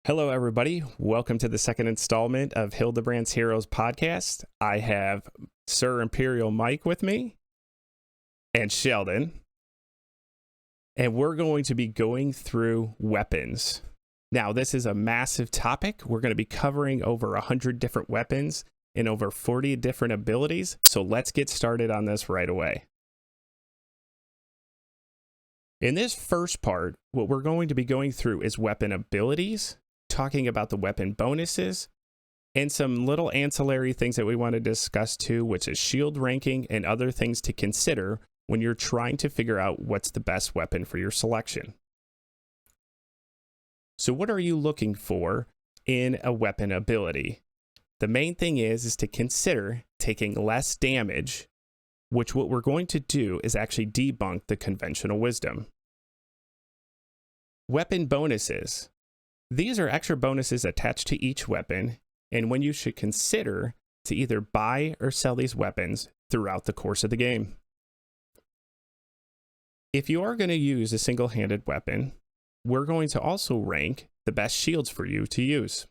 Hello, everybody. Welcome to the second installment of Hildebrandt's Heroes podcast. I have Sir Imperial Mike with me and Sheldon, and we're going to be going through weapons. Now, this is a massive topic. We're going to be covering over 100 different weapons and over 40 different abilities, so let's get started on this right away. In this first part, what we're going to be going through is weapon abilities, talking about the weapon bonuses, and some little ancillary things that we want to discuss too, which is shield ranking and other things to consider when you're trying to figure out what's the best weapon for your selection. So what are you looking for in a weapon ability? The main thing is to consider taking less damage, which what we're going to do is actually debunk the conventional wisdom. Weapon bonuses. These are extra bonuses attached to each weapon, and when you should consider to either buy or sell these weapons throughout the course of the game. If you are going to use a single-handed weapon, we're going to also rank the best shields for you to use.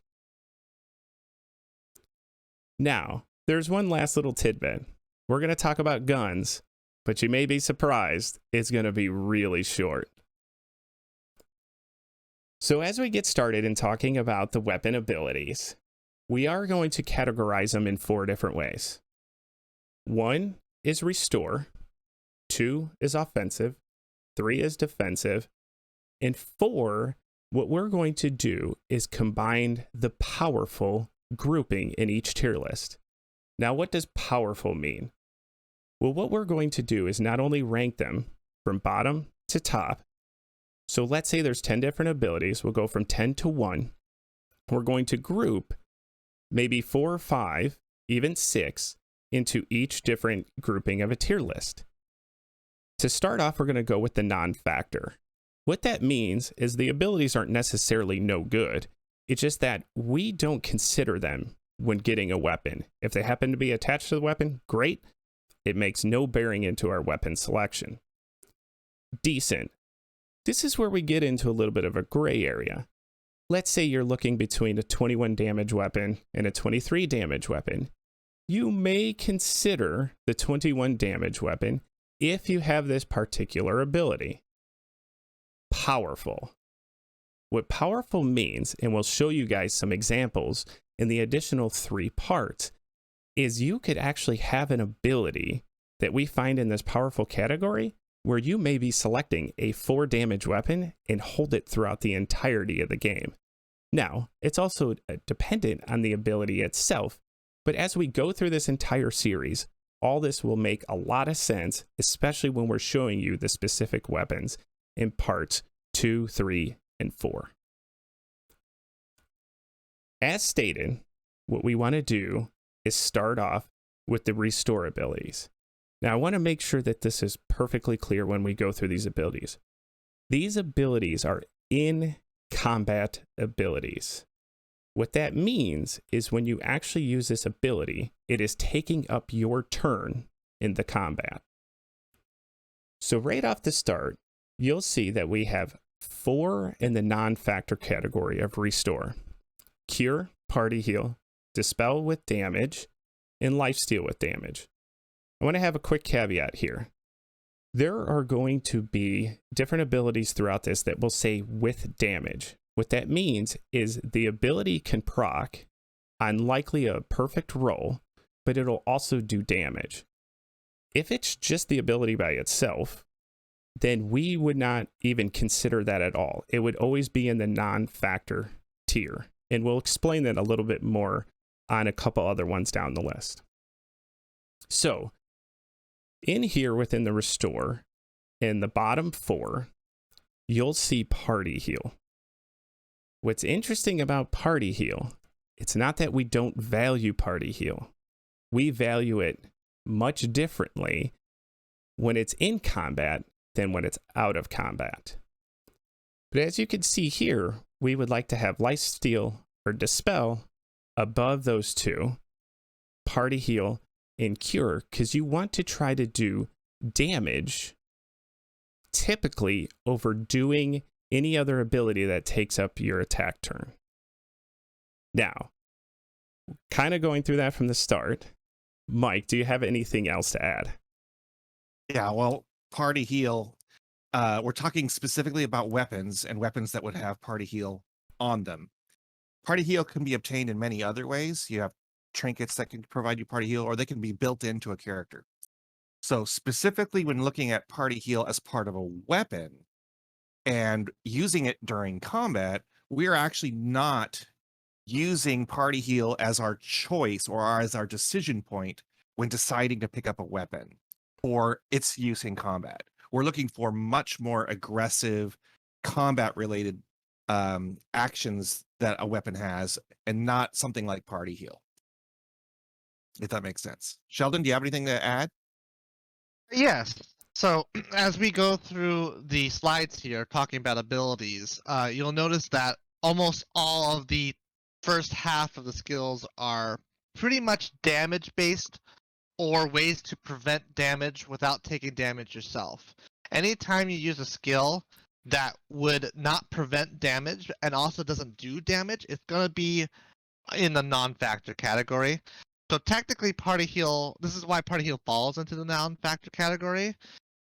Now, there's one last little tidbit. We're going to talk about guns, but you may be surprised, it's going to be really short. So as we get started in talking about the weapon abilities, we are going to categorize them in 4 different ways. 1 is restore, 2 is offensive, 3 is defensive, and 4, what we're going to do is combine the powerful grouping in each tier list. Now, what does powerful mean? Well, what we're going to do is not only rank them from bottom to top. So let's say there's 10 different abilities. We'll go from 10 to 1. We're going to group maybe 4 or 5, even 6, into each different grouping of a tier list. To start off, we're going to go with the non-factor. What that means is the abilities aren't necessarily no good. It's just that we don't consider them when getting a weapon. If they happen to be attached to the weapon, great. It makes no bearing into our weapon selection. Decent. This is where we get into a little bit of a gray area. Let's say you're looking between a 21 damage weapon and a 23 damage weapon. You may consider the 21 damage weapon if you have this particular ability. Powerful. What powerful means, and we'll show you guys some examples in the additional 3 parts, is you could actually have an ability that we find in this powerful category where you may be selecting a 4 damage weapon and hold it throughout the entirety of the game. Now, it's also dependent on the ability itself, but as we go through this entire series, all this will make a lot of sense, especially when we're showing you the specific weapons in parts 2, 3, and 4. As stated, what we want to do is start off with the restore abilities. Now, I want to make sure that this is perfectly clear when we go through these abilities. These abilities are in combat abilities. What that means is when you actually use this ability, it is taking up your turn in the combat. So right off the start, you'll see that we have 4 in the non-factor category of restore. Cure, party heal, dispel with damage, and lifesteal with damage. I want to have a quick caveat here. There are going to be different abilities throughout this that will say with damage. What that means is the ability can proc on likely a perfect roll, but it'll also do damage. If it's just the ability by itself, then we would not even consider that at all. It would always be in the non-factor tier. And we'll explain that a little bit more on a couple other ones down the list. So, in here within the restore, in the bottom 4, you'll see party heal. What's interesting about party heal, it's not that we don't value party heal. We value it much differently when it's in combat than when it's out of combat. But as you can see here, we would like to have lifesteal or dispel above those 2, party heal and cure, because you want to try to do damage typically over doing any other ability that takes up your attack turn. Now, kind of going through that from the start, Mike, do you have anything else to add? Yeah, well, party heal. We're talking specifically about weapons and weapons that would have party heal on them. Party heal can be obtained in many other ways. You have trinkets that can provide you party heal, or they can be built into a character. So specifically when looking at party heal as part of a weapon and using it during combat, we're actually not using party heal as our choice or as our decision point when deciding to pick up a weapon or its use in combat. We're looking for much more aggressive combat related actions that a weapon has and not something like party heal. If that makes sense. Sheldon, do you have anything to add? Yes. So as we go through the slides here talking about abilities, you'll notice that almost all of the first half of the skills are pretty much damage based or ways to prevent damage without taking damage yourself. Anytime you use a skill that would not prevent damage and also doesn't do damage, it's going to be in the non-factor category. So technically party heal, this is why party heal falls into the non-factor category,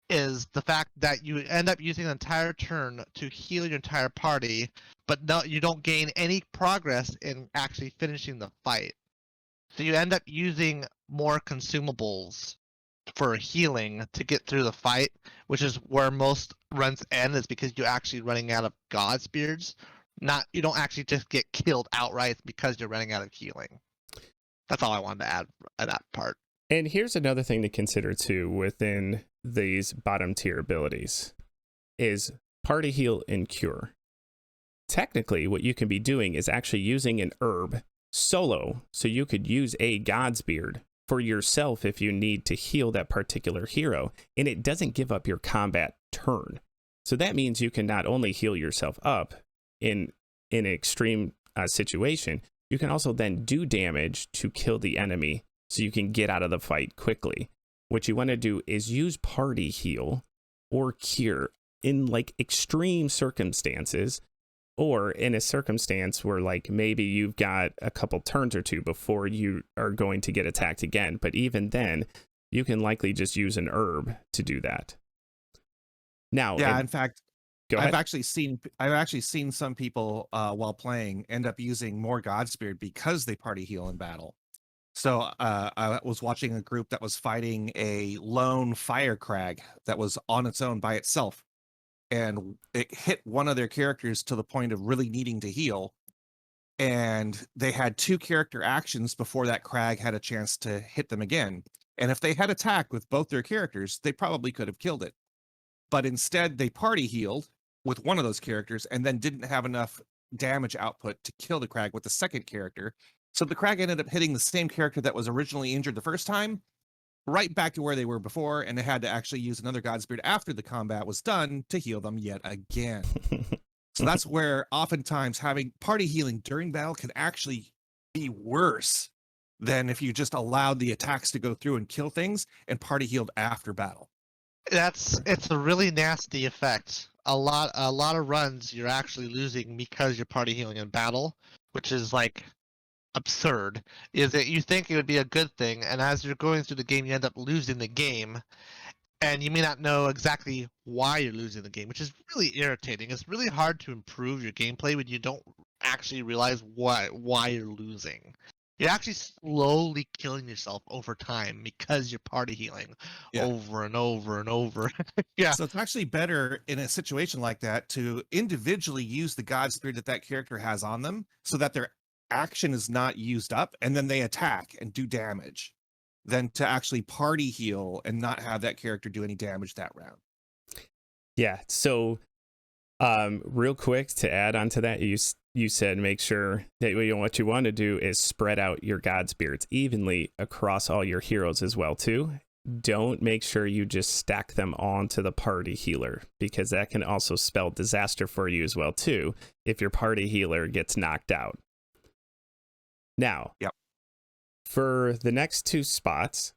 is the fact that you end up using an entire turn to heal your entire party, but no, you don't gain any progress in actually finishing the fight. So you end up using more consumables for healing to get through the fight, which is where most runs end, is because you're actually running out of God Spears. You don't actually just get killed outright because you're running out of healing. That's all I wanted to add at that part. And here's another thing to consider too within these bottom tier abilities is party heal and cure. Technically, what you can be doing is actually using an herb solo, so you could use a God's Beard for yourself if you need to heal that particular hero, and it doesn't give up your combat turn. So that means you can not only heal yourself up in an extreme situation, you can also then do damage to kill the enemy so you can get out of the fight quickly. What you want to do is use party heal or cure in like extreme circumstances, or in a circumstance where like maybe you've got a couple turns or two before you are going to get attacked again. But even then, you can likely just use an herb to do that. Now, Yeah, in fact, I've actually seen some people while playing end up using more Godspear because they party heal in battle. So I was watching a group that was fighting a lone fire crag that was on its own by itself, and it hit one of their characters to the point of really needing to heal. And they had 2 character actions before that crag had a chance to hit them again. And if they had attacked with both their characters, they probably could have killed it. But instead, they party healed with one of those characters and then didn't have enough damage output to kill the crag with the second character. So the crag ended up hitting the same character that was originally injured the first time, right back to where they were before, and they had to actually use another Godspear after the combat was done to heal them yet again. So that's where oftentimes having party healing during battle can actually be worse than if you just allowed the attacks to go through and kill things and party healed after battle. It's a really nasty effect. A lot of runs you're actually losing because you're party healing in battle, which is like absurd. Is that you think it would be a good thing, and as you're going through the game, you end up losing the game, and you may not know exactly why you're losing the game, which is really irritating. It's really hard to improve your gameplay when you don't actually realize why you're losing. You're actually slowly killing yourself over time because you're party healing over and over and over. Yeah. So it's actually better in a situation like that to individually use the Godspear that character has on them so that their action is not used up and then they attack and do damage, than to actually party heal and not have that character do any damage that round. Yeah. So real quick to add on to that, you said make sure that what you want to do is spread out your Godspears evenly across all your heroes as well too. Don't make sure you just stack them onto the party healer, because that can also spell disaster for you as well too if your party healer gets knocked out. Now, for the next 2 spots,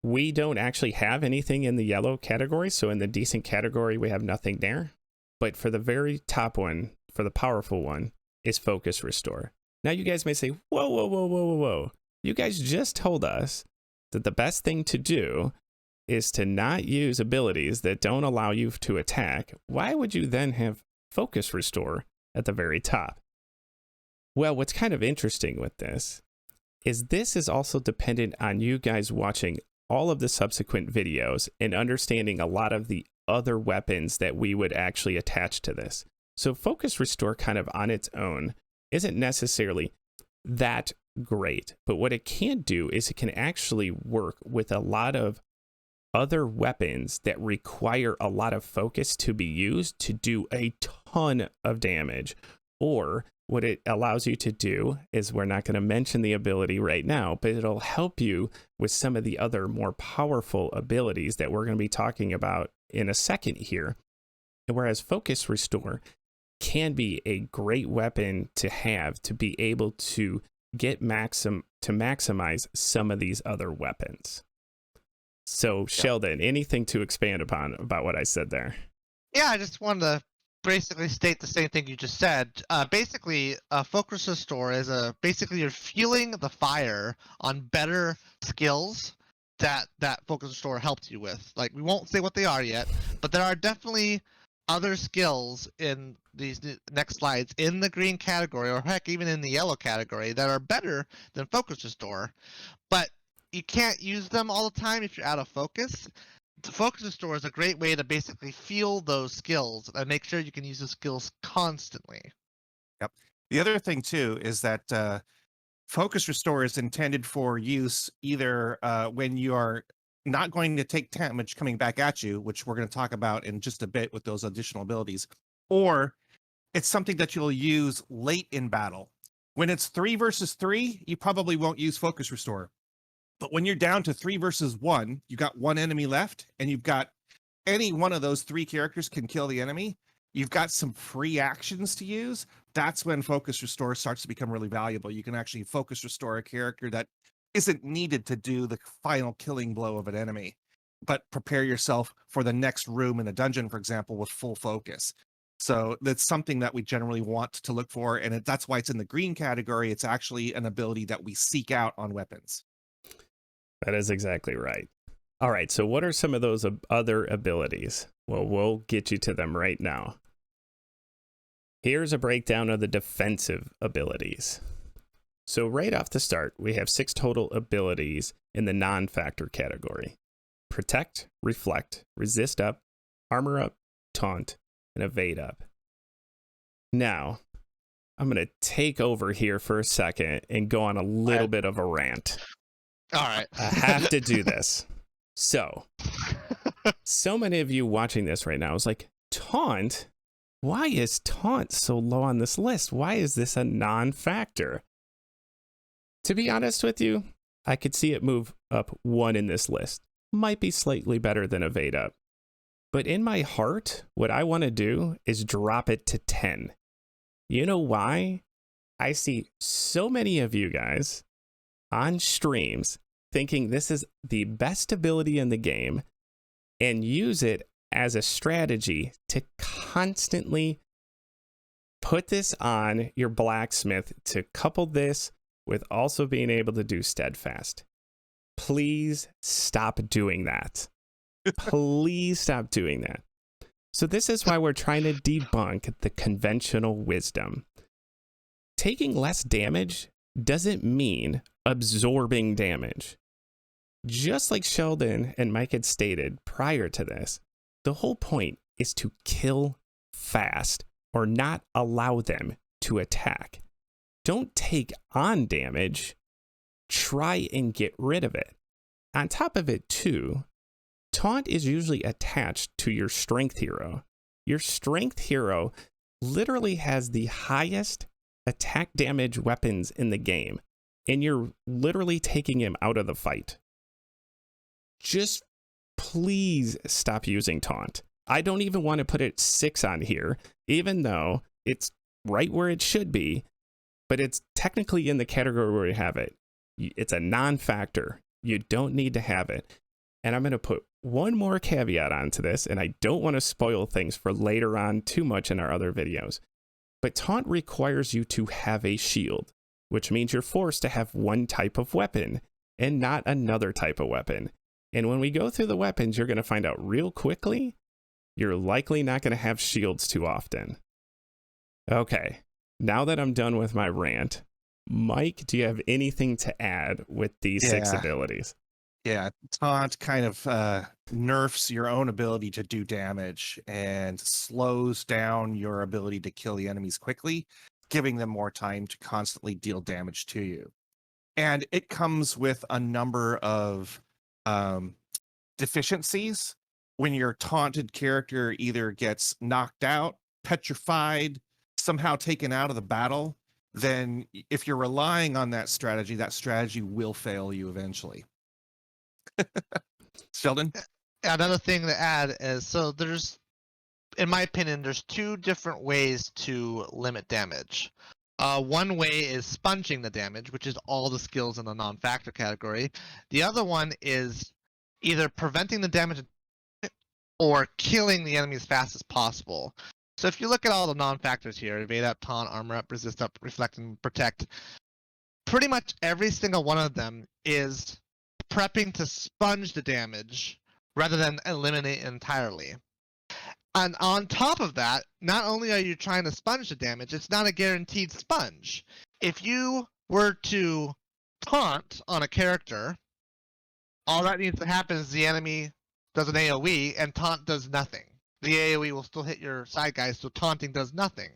we don't actually have anything in the yellow category. So in the decent category, we have nothing there. But for the very top one, for the powerful one, is Focus Restore. Now you guys may say, whoa, whoa, whoa, whoa, whoa, whoa. You guys just told us that the best thing to do is to not use abilities that don't allow you to attack. Why would you then have focus restore at the very top? Well, what's kind of interesting with this is also dependent on you guys watching all of the subsequent videos and understanding a lot of the other weapons that we would actually attach to this. So focus restore kind of on its own isn't necessarily that great, but what it can do is it can actually work with a lot of other weapons that require a lot of focus to be used to do a ton of damage. Or what it allows you to do is, we're not going to mention the ability right now, but it'll help you with some of the other more powerful abilities that we're going to be talking about in a second here. Whereas focus restore can be a great weapon to have to be able to get maximize some of these other weapons. So Sheldon, anything to expand upon about what I said there? Yeah, I just wanted to basically state the same thing you just said. Basically, focus restore is basically you're fueling the fire on better skills that focus restore helped you with. Like, we won't say what they are yet, but there are definitely other skills in these next slides in the green category, or heck, even in the yellow category, that are better than focus restore. But you can't use them all the time if you're out of focus. The focus restore is a great way to basically fuel those skills and make sure you can use the skills constantly. Yep. The other thing too is that focus restore is intended for use either when you are not going to take damage coming back at you, which we're going to talk about in just a bit with those additional abilities, or it's something that you'll use late in battle. When it's 3 versus 3, you probably won't use focus restore. But when you're down to 3 versus 1, you got one enemy left, and you've got any one of those 3 characters can kill the enemy. You've got some free actions to use. That's when focus restore starts to become really valuable. You can actually focus restore a character that isn't needed to do the final killing blow of an enemy, but prepare yourself for the next room in a dungeon, for example, with full focus. So that's something that we generally want to look for, and that's why it's in the green category. It's actually an ability that we seek out on weapons. That is exactly right. All right, so what are some of those other abilities? Well, we'll get you to them right now. Here's a breakdown of the defensive abilities. So right off the start, we have 6 total abilities in the non-factor category: protect, reflect, resist up, armor up, taunt, and evade up. Now, I'm going to take over here for a second and go on a little bit of a rant. All right. I have to do this. So many of you watching this right now is like, taunt? Why is taunt so low on this list? Why is this a non-factor? To be honest with you, I could see it move up 1 in this list. Might be slightly better than evade up. But in my heart, what I want to do is drop it to 10. You know why? I see so many of you guys on streams thinking this is the best ability in the game and use it as a strategy to constantly put this on your blacksmith to couple this with also being able to do steadfast. Please stop doing that. Please stop doing that. So this is why we're trying to debunk the conventional wisdom. Taking less damage doesn't mean absorbing damage. Just like Sheldon and Mike had stated prior to this, the whole point is to kill fast or not allow them to attack. Don't take on damage, try and get rid of it. On top of it too, taunt is usually attached to your strength hero. Your strength hero literally has the highest attack damage weapons in the game, and you're literally taking him out of the fight. Just please stop using taunt. I don't even want to put it 6 on here, even though it's right where it should be, but it's technically in the category where you have it. It's a non-factor. You don't need to have it. And I'm going to put one more caveat onto this, and I don't want to spoil things for later on too much in our other videos. But taunt requires you to have a shield. which means you're forced to have one type of weapon and not another type of weapon. And when we go through the weapons, you're going to find out real quickly, you're likely not going to have shields too often. Okay, now that I'm done with my rant, Mike, do you have anything to add with these 6 abilities? Yeah, taunt kind of nerfs your own ability to do damage and slows down your ability to kill the enemies quickly, giving them more time to constantly deal damage to you. And it comes with a number of deficiencies. When your taunted character either gets knocked out, petrified, somehow taken out of the battle, then if you're relying on that strategy will fail you eventually. Sheldon? Another thing to add is, so there's, in my opinion, there's 2 different ways to limit damage. One way is sponging the damage, which is all the skills in the non-factor category. The other one is either preventing the damage or killing the enemy as fast as possible. So if you look at all the non-factors here, evade up, taunt, armor up, resist up, reflect, and protect, pretty much every single one of them is prepping to sponge the damage rather than eliminate it entirely. And on top of that, not only are you trying to sponge the damage, it's not a guaranteed sponge. If you were to taunt on a character, all that needs to happen is the enemy does an AoE and taunt does nothing. The AoE will still hit your side guys, so taunting does nothing.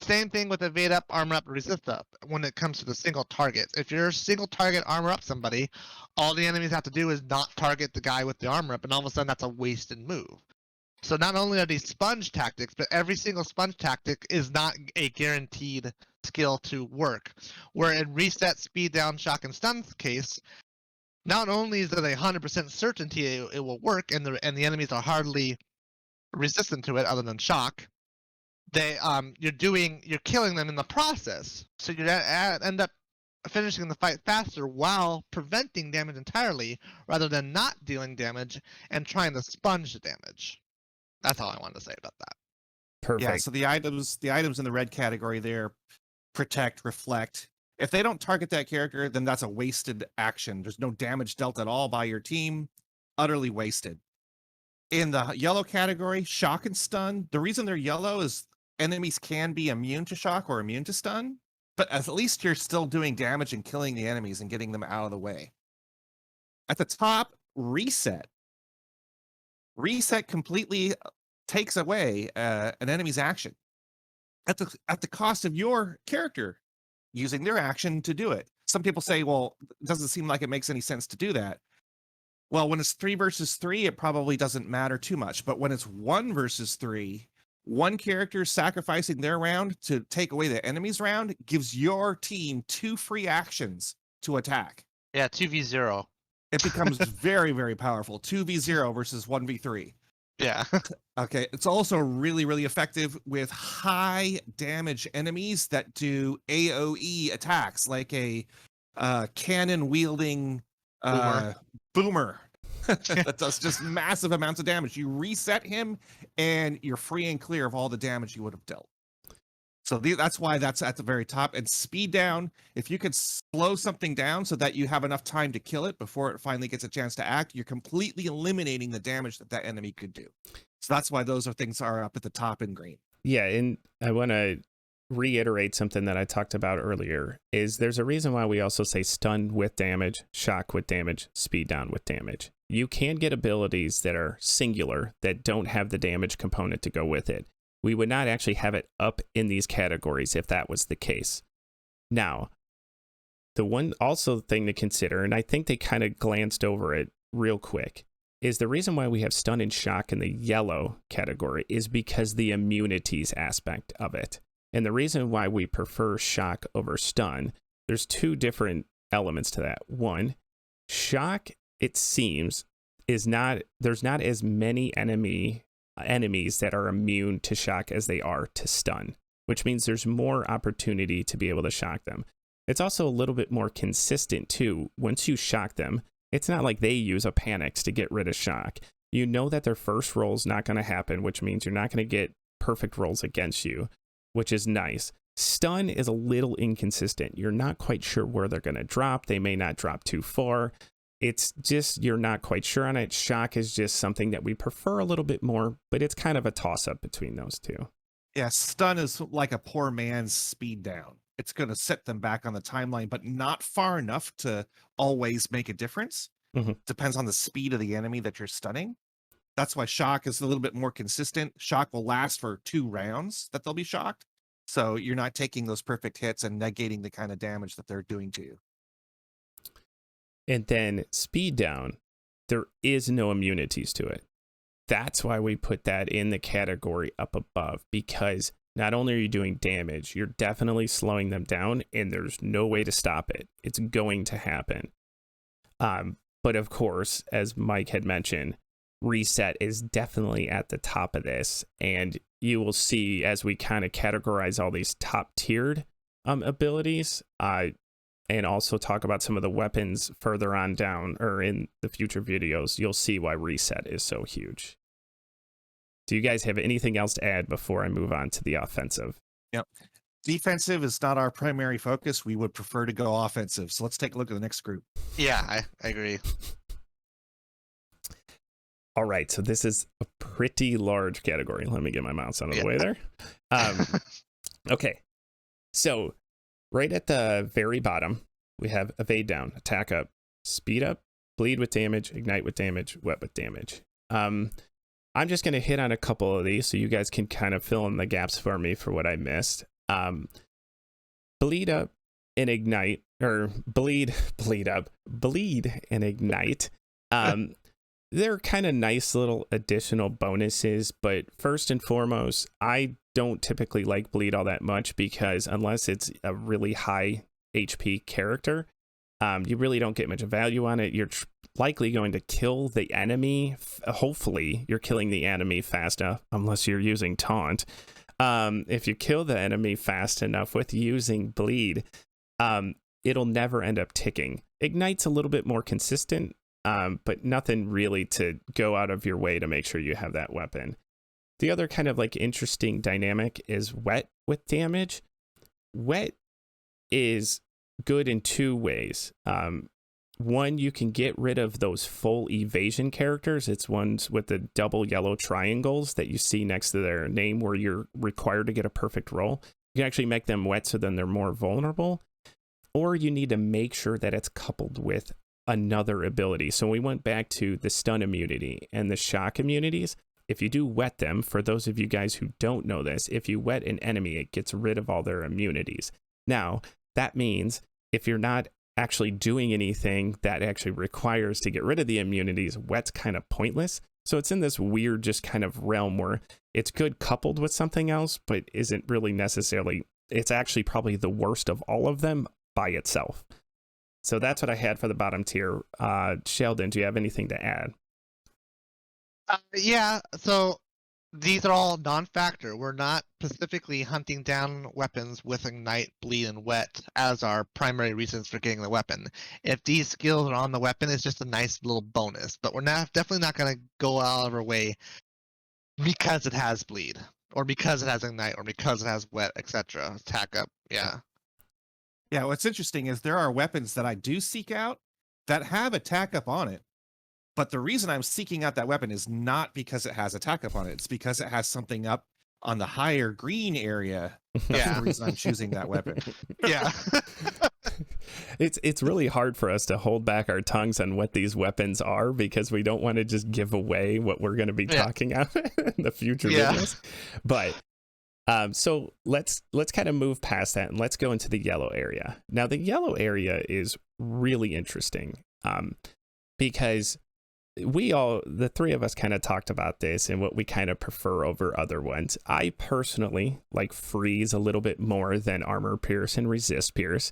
Same thing with evade up, armor up, resist up when it comes to the single targets. If you're single target armor up somebody, all the enemies have to do is not target the guy with the armor up, and all of a sudden that's a wasted move. So not only are these sponge tactics, but every single sponge tactic is not a guaranteed skill to work. Where in reset, speed down, shock, and stun's case, not only is it a 100% certainty it will work, and the enemies are hardly resistant to it other than shock, you're killing them in the process. So you end up finishing the fight faster while preventing damage entirely, rather than not dealing damage and trying to sponge the damage. That's all I wanted to say about that. Perfect. Yeah, so the items in the red category there, protect, reflect. If they don't target that character, then that's a wasted action. There's no damage dealt at all by your team. Utterly wasted. In the yellow category, shock and stun. The reason they're yellow is enemies can be immune to shock or immune to stun, but at least you're still doing damage and killing the enemies and getting them out of the way. At the top, reset. Reset completely takes away an enemy's action at the cost of your character using their action to do it. Some people say, well, it doesn't seem like it makes any sense to do that. Well, when it's 3 versus 3, it probably doesn't matter too much. But when it's 1 versus 3, one character sacrificing their round to take away the enemy's round gives your team 2 free actions to attack. Yeah, 2v0. It becomes very, very powerful. 2v0 versus 1v3. Yeah. Okay. It's also really, really effective with high damage enemies that do AoE attacks, like a cannon wielding boomer that does just massive amounts of damage. You reset him and you're free and clear of all the damage you would have dealt. So that's why that's at the very top. And speed down, if you could slow something down so that you have enough time to kill it before it finally gets a chance to act, you're completely eliminating the damage that enemy could do. So that's why those things are up at the top in green. Yeah, and I want to reiterate something that I talked about earlier, is there's a reason why we also say stun with damage, shock with damage, speed down with damage. You can get abilities that are singular that don't have the damage component to go with it. We would not actually have it up in these categories if that was the case. Now, the one also thing to consider, and I think they kind of glanced over it real quick, is the reason why we have stun and shock in the yellow category is because the immunities aspect of it. And the reason why we prefer shock over stun, there's 2 different elements to that. One, shock, it seems, there's not as many enemies that are immune to shock as they are to stun, which means there's more opportunity to be able to shock them. It's also a little bit more consistent too. Once you shock them, it's not like they use a panics to get rid of shock. You know that their first roll is not going to happen, which means you're not going to get perfect rolls against you, which is nice. Stun is a little inconsistent. You're not quite sure where they're going to drop. They may not drop too far. It's just you're not quite sure on it. Shock is just something that we prefer a little bit more, but it's kind of a toss-up between those two. Yeah, stun is like a poor man's speed down. It's going to set them back on the timeline, but not far enough to always make a difference. Depends on the speed of the enemy that you're stunning. That's why shock is a little bit more consistent. Shock will last for 2 rounds that they'll be shocked. So you're not taking those perfect hits and negating the kind of damage that they're doing to you. And then speed down, there is no immunities to it. That's why we put that in the category up above, because not only are you doing damage, you're definitely slowing them down, and there's no way to stop it. It's going to happen. But of course, as Mike had mentioned, reset is definitely at the top of this, and you will see as we kind of categorize all these top tiered abilities, and also talk about some of the weapons further on down or in the future videos, you'll see why reset is so huge. Do you guys have anything else to add before I move on to the offensive? Yep. Defensive is not our primary focus. We would prefer to go offensive. So let's take a look at the next group. Yeah, I agree. All right, so this is a pretty large category. Let me get my mouse out of the way there. Okay, so right at the very bottom, we have evade down, attack up, speed up, bleed with damage, ignite with damage, wet with damage. I'm just going to hit on a couple of these so you guys can kind of fill in the gaps for me for what I missed. Bleed up and ignite, or bleed and ignite. They're kind of nice little additional bonuses, but first and foremost, I don't typically like bleed all that much because unless it's a really high HP character, you really don't get much value on it. You're likely going to kill the enemy. Hopefully you're killing the enemy fast enough, unless you're using taunt. If you kill the enemy fast enough with using bleed, it'll never end up ticking. Ignite's a little bit more consistent, but nothing really to go out of your way to make sure you have that weapon. The other kind of like interesting dynamic is wet with damage. Wet is good in 2 ways. One, you can get rid of those full evasion characters. It's ones with the double yellow triangles that you see next to their name where you're required to get a perfect roll. You can actually make them wet so then they're more vulnerable. Or you need to make sure that it's coupled with another ability. So we went back to the stun immunity and the shock immunities. If you do wet them, for those of you guys who don't know this, if you wet an enemy, it gets rid of all their immunities. Now, that means if you're not actually doing anything that actually requires to get rid of the immunities, wet's kind of pointless. So it's in this weird just kind of realm where it's good coupled with something else, but isn't really necessarily, it's actually probably the worst of all of them by itself. So that's what I had for the bottom tier. Sheldon, do you have anything to add? Yeah, so these are all non-factor. We're not specifically hunting down weapons with ignite, bleed, and wet as our primary reasons for getting the weapon. If these skills are on the weapon, it's just a nice little bonus. But we're definitely not going to go out of our way because it has bleed, or because it has ignite, or because it has wet, etc. Attack up, yeah. Yeah, what's interesting is there are weapons that I do seek out that have attack up on it. But the reason I'm seeking out that weapon is not because it has attack up on it. It's because it has something up on the higher green area. That's the reason I'm choosing that weapon. Yeah. It's really hard for us to hold back our tongues on what these weapons are because we don't want to just give away what we're going to be talking about in the future videos. But so let's kind of move past that and let's go into the yellow area. Now the yellow area is really interesting because the 3 of us kind of talked about this and what we kind of prefer over other ones. I personally like freeze a little bit more than armor pierce and resist pierce.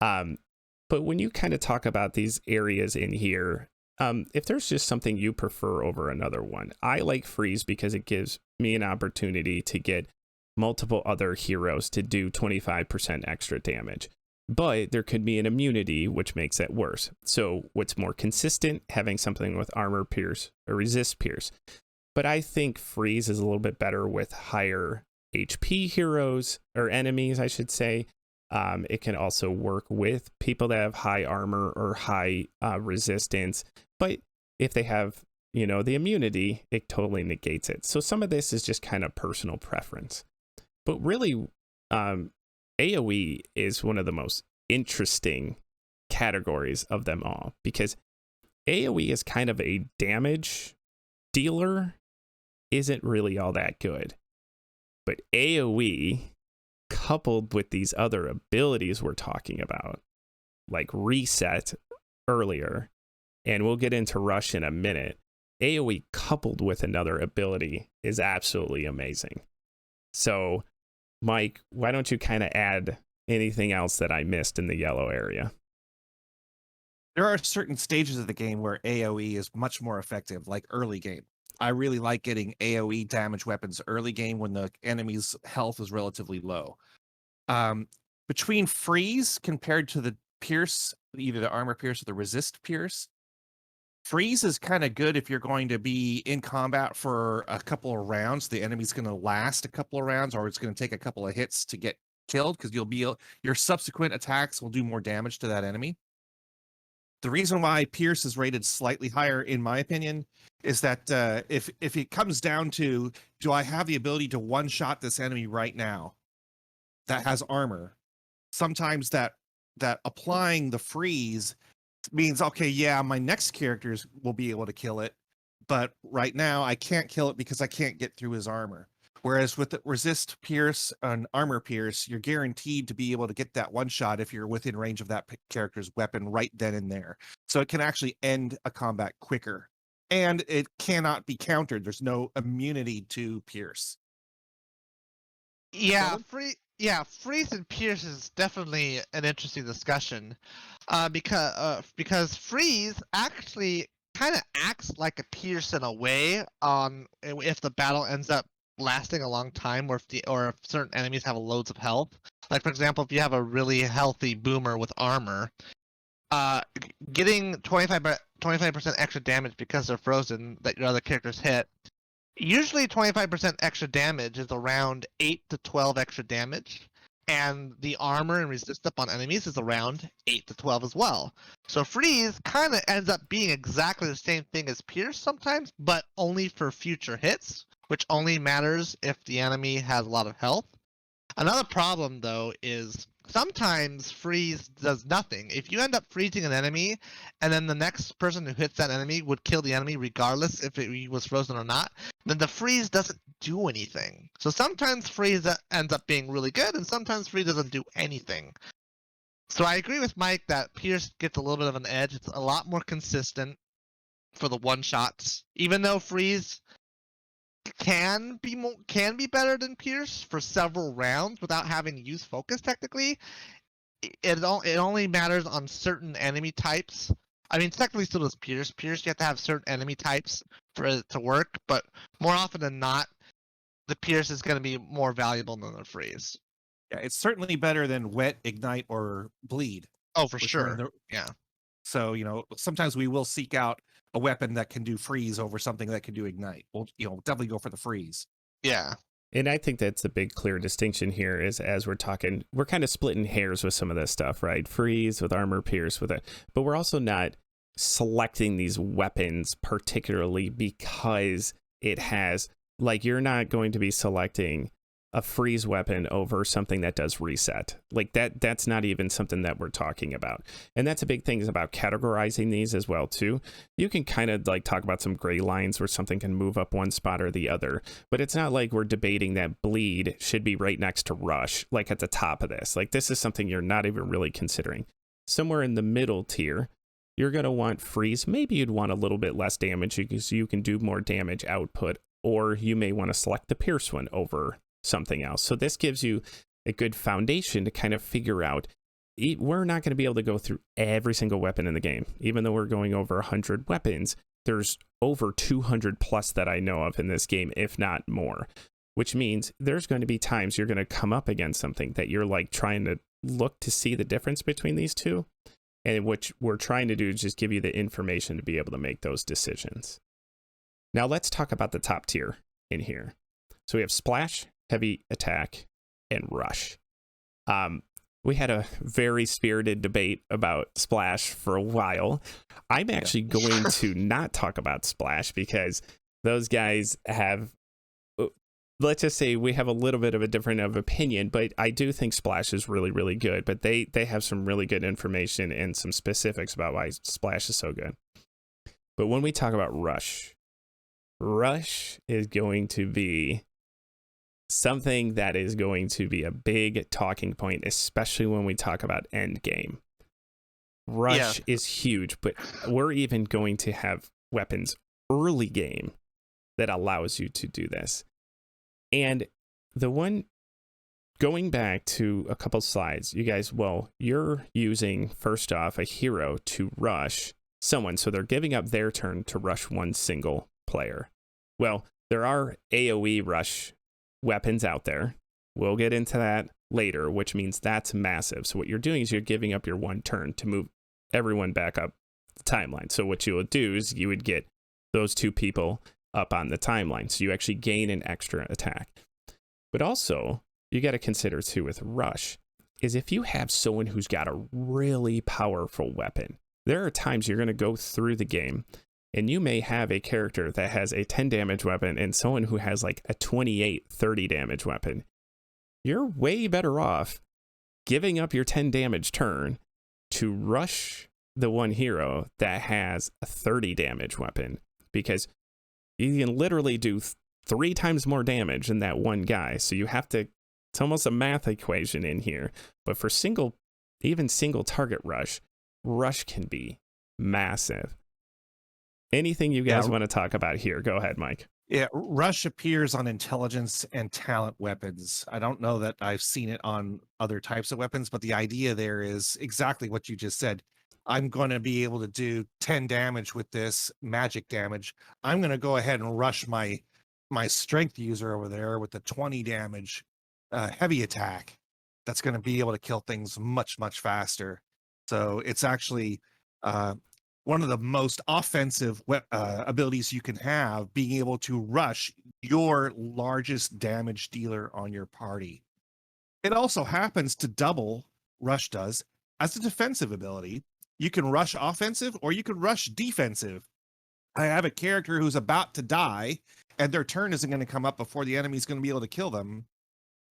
But when you kind of talk about these areas in here, if there's just something you prefer over another one, I like freeze because it gives me an opportunity to get multiple other heroes to do 25% extra damage. But there could be an immunity, which makes it worse. So what's more consistent, having something with armor pierce or resist pierce. But I think freeze is a little bit better with higher HP heroes or enemies, I should say. It can also work with people that have high armor or high resistance. But if they have, the immunity, it totally negates it. So some of this is just kind of personal preference. But really, AoE is one of the most interesting categories of them all, because AoE is kind of a damage dealer, isn't really all that good. But AoE, coupled with these other abilities we're talking about, like reset earlier, and we'll get into rush in a minute, AoE coupled with another ability is absolutely amazing. So, Mike, why don't you kind of add anything else that I missed in the yellow area? There are certain stages of the game where AoE is much more effective, like early game. I really like getting AoE damage weapons early game when the enemy's health is relatively low. Between freeze compared to the pierce, either the armor pierce or the resist pierce, freeze is kind of good if you're going to be in combat for a couple of rounds. The enemy's going to last a couple of rounds, or it's going to take a couple of hits to get killed, because your subsequent attacks will do more damage to that enemy. The reason why pierce is rated slightly higher, in my opinion, is that if it comes down to, do I have the ability to one-shot this enemy right now that has armor? Sometimes that applying the freeze means, okay, yeah, my next characters will be able to kill it, but right now I can't kill it because I can't get through his armor. Whereas with the resist pierce and armor pierce, you're guaranteed to be able to get that one shot if you're within range of that character's weapon right then and there. So it can actually end a combat quicker. And it cannot be countered. There's no immunity to pierce. Yeah, freeze and pierce is definitely an interesting discussion, because freeze actually kind of acts like a pierce in a way on if the battle ends up lasting a long time, or if certain enemies have loads of health. Like, for example, if you have a really healthy boomer with armor, getting 25% extra damage because they're frozen that your other characters hit. Usually 25% extra damage is around 8 to 12 extra damage, and the armor and resist up on enemies is around 8 to 12 as well. So freeze kind of ends up being exactly the same thing as pierce sometimes, but only for future hits, which only matters if the enemy has a lot of health. Another problem, though, is sometimes freeze does nothing. If you end up freezing an enemy, and then the next person who hits that enemy would kill the enemy regardless if it was frozen or not, then the freeze doesn't do anything. So sometimes freeze ends up being really good, and sometimes freeze doesn't do anything. So I agree with Mike that pierce gets a little bit of an edge. It's a lot more consistent for the one-shots. Even though freeze can be better than pierce for several rounds without having to use focus, technically, it only matters on certain enemy types. I mean, technically still does pierce. Pierce, you have to have certain enemy types for it to work, but more often than not, the pierce is going to be more valuable than the freeze. Yeah, it's certainly better than wet, ignite, or bleed. Oh, for sure. Yeah. So, sometimes we will seek out a weapon that can do freeze over something that can do ignite. We'll, definitely go for the freeze. Yeah. And I think that's a big clear distinction here is, as we're talking, we're kind of splitting hairs with some of this stuff, right? Freeze with armor, pierce with it. But we're also not selecting these weapons particularly because it has, like, you're not going to be selecting a freeze weapon over something that does reset. Like that's not even something that we're talking about. And that's a big thing is about categorizing these as well too. You can kind of like talk about some gray lines where something can move up one spot or the other, but it's not like we're debating that bleed should be right next to rush, like at the top of this. Like this is something you're not even really considering. Somewhere in the middle tier, you're going to want freeze. Maybe you'd want a little bit less damage because you can do more damage output, or you may want to select the pierce one over something else. So this gives you a good foundation to kind of figure out. We're not going to be able to go through every single weapon in the game. Even though we're going over 100 weapons, there's over 200 plus that I know of in this game, if not more, which means there's going to be times you're going to come up against something that you're like trying to look to see the difference between these two. And what we're trying to do is just give you the information to be able to make those decisions. Now let's talk about the top tier in here. So we have Splash, heavy attack, and rush. We had a very spirited debate about Splash for a while. I'm actually going to not talk about Splash because those guys have, let's just say we have a little bit of a different of opinion, but I do think Splash is really, really good. But they have some really good information and some specifics about why Splash is so good. But when we talk about Rush is going to be something that is going to be a big talking point, especially when we talk about end game. Rush is huge, but we're even going to have weapons early game that allows you to do this. And the one, going back to a couple slides, you guys, well, you're using, first off, a hero to rush someone. So they're giving up their turn to rush one single player. Well, there are AoE rush weapons out there. We'll get into that later, which means that's massive. So what you're doing is you're giving up your one turn to move everyone back up the timeline. So what you would do is you would get those two people up on the timeline. So you actually gain an extra attack. But also, you got to consider too with Rush, is if you have someone who's got a really powerful weapon, there are times you're going to go through the game and you may have a character that has a 10 damage weapon and someone who has like a 28, 30 damage weapon. You're way better off giving up your 10 damage turn to rush the one hero that has a 30 damage weapon, because you can literally do 3 times more damage than that one guy. So you have to, it's almost a math equation in here. But for even single target rush can be massive. Anything you guys want to talk about here? Go ahead, Mike. Yeah, Rush appears on intelligence and talent weapons. I don't know that I've seen it on other types of weapons, but the idea there is exactly what you just said. I'm going to be able to do 10 damage with this magic damage. I'm going to go ahead and rush my strength user over there with the 20 damage heavy attack. That's going to be able to kill things much, much faster. So it's actually one of the most offensive abilities you can have, being able to rush your largest damage dealer on your party. It also happens to double, Rush does, as a defensive ability. You can rush offensive or you can rush defensive. I have a character who's about to die and their turn isn't going to come up before the enemy's going to be able to kill them.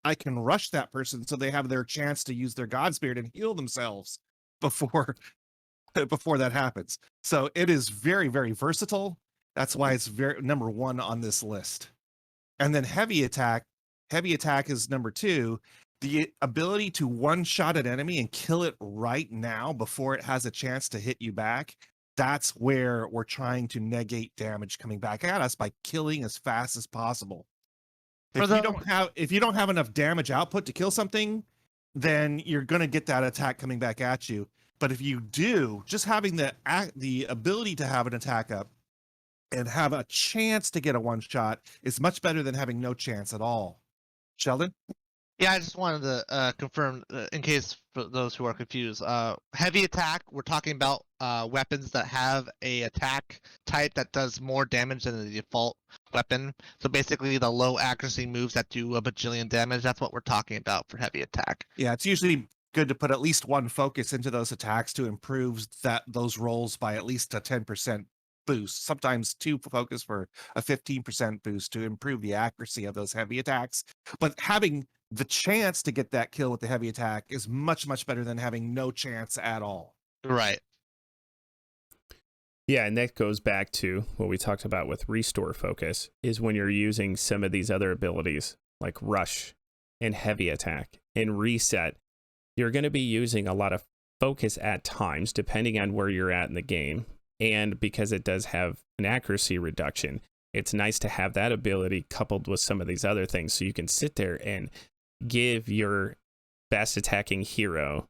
I can rush that person so they have their chance to use their God Spirit and heal themselves before that happens. So it is very, very versatile. That's why it's number 1 on this list. And then heavy attack is number 2. The ability to one-shot an enemy and kill it right now before it has a chance to hit you back. That's where we're trying to negate damage coming back at us by killing as fast as possible. If you don't have enough damage output to kill something, then you're going to get that attack coming back at you. But if you do, just having the ability to have an attack up and have a chance to get a one shot is much better than having no chance at all. Sheldon? Yeah, I just wanted to confirm, in case for those who are confused. Heavy attack, we're talking about weapons that have a attack type that does more damage than the default weapon. So basically the low accuracy moves that do a bajillion damage, that's what we're talking about for heavy attack. Yeah, it's usually good to put at least one focus into those attacks to improve those rolls by at least a 10% boost. Sometimes 2 focus for a 15% boost to improve the accuracy of those heavy attacks. But having the chance to get that kill with the heavy attack is much, much better than having no chance at all. Right. Yeah, and that goes back to what we talked about with restore focus, is when you're using some of these other abilities like rush and heavy attack and reset, you're going to be using a lot of focus at times, depending on where you're at in the game. And because it does have an accuracy reduction, it's nice to have that ability coupled with some of these other things. So you can sit there and give your best attacking hero,